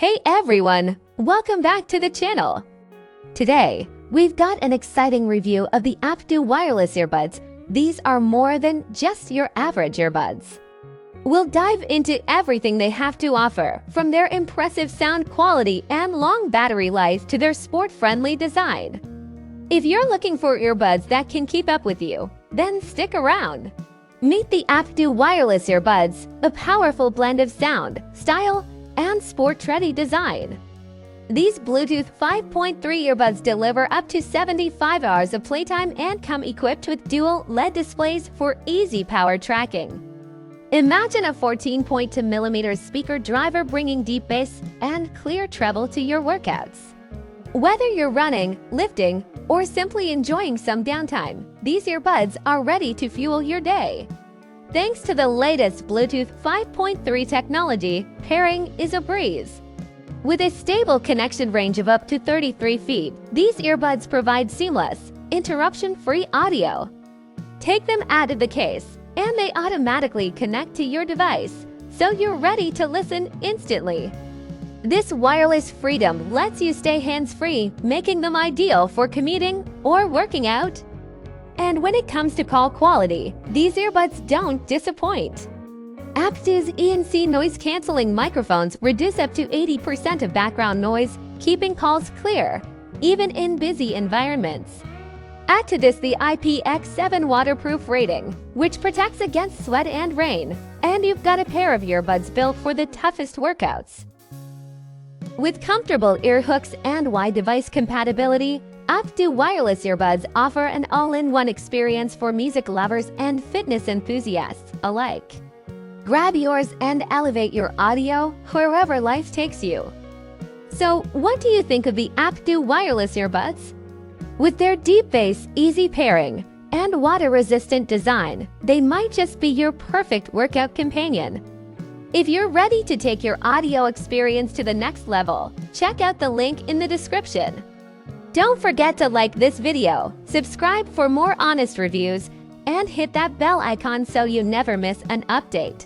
Hey everyone! Welcome back to the channel! Today, we've got an exciting review of the Aptkdoe Wireless Earbuds. These are more than just your average earbuds. We'll dive into everything they have to offer, from their impressive sound quality and long battery life to their sport-friendly design. If you're looking for earbuds that can keep up with you, then stick around. Meet the Aptkdoe Wireless Earbuds, a powerful blend of sound, style, and sport-ready design. These Bluetooth 5.3 earbuds deliver up to 75 hours of playtime and come equipped with dual LED displays for easy power tracking. Imagine a 14.2mm speaker driver bringing deep bass and clear treble to your workouts. Whether you're running, lifting, or simply enjoying some downtime, these earbuds are ready to fuel your day. Thanks to the latest Bluetooth 5.3 technology, pairing is a breeze. With a stable connection range of up to 33 feet, these earbuds provide seamless, interruption-free audio. Take them out of the case, and they automatically connect to your device, so you're ready to listen instantly. This wireless freedom lets you stay hands-free, making them ideal for commuting or working out. And when it comes to call quality, these earbuds don't disappoint. Aptkdoe's ENC noise-canceling microphones reduce up to 80% of background noise, keeping calls clear, even in busy environments. Add to this the IPX7 waterproof rating, which protects against sweat and rain, and you've got a pair of earbuds built for the toughest workouts. With comfortable ear hooks and wide device compatibility, Aptkdoe Wireless Earbuds offer an all-in-one experience for music lovers and fitness enthusiasts alike. Grab yours and elevate your audio wherever life takes you. So, what do you think of the Aptkdoe Wireless Earbuds? With their deep bass, easy pairing, and water-resistant design, they might just be your perfect workout companion. If you're ready to take your audio experience to the next level, check out the link in the description. Don't forget to like this video, subscribe for more honest reviews, and hit that bell icon so you never miss an update.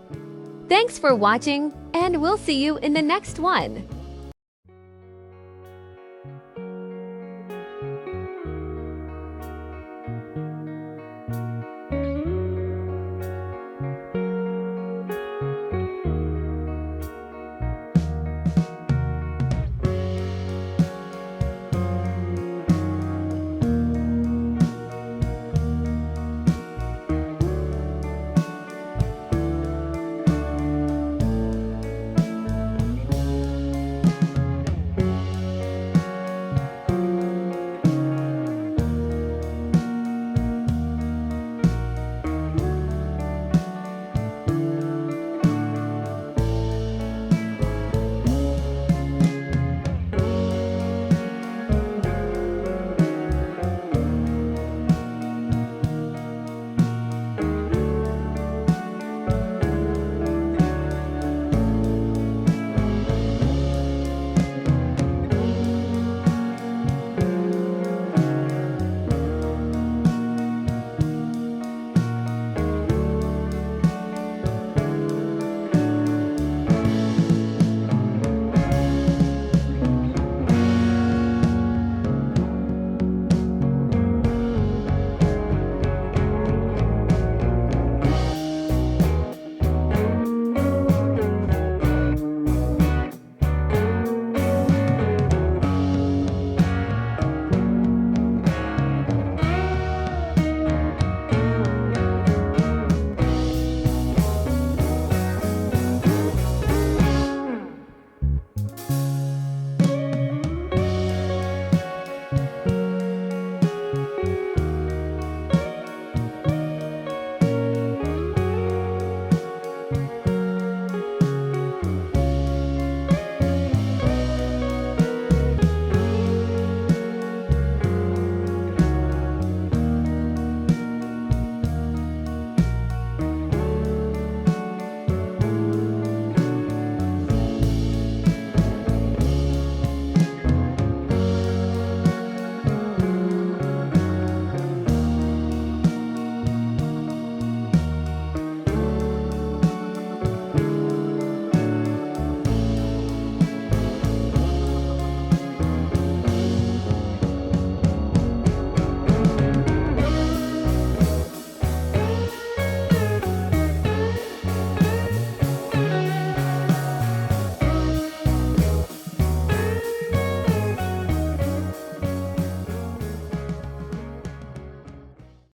Thanks for watching, and we'll see you in the next one.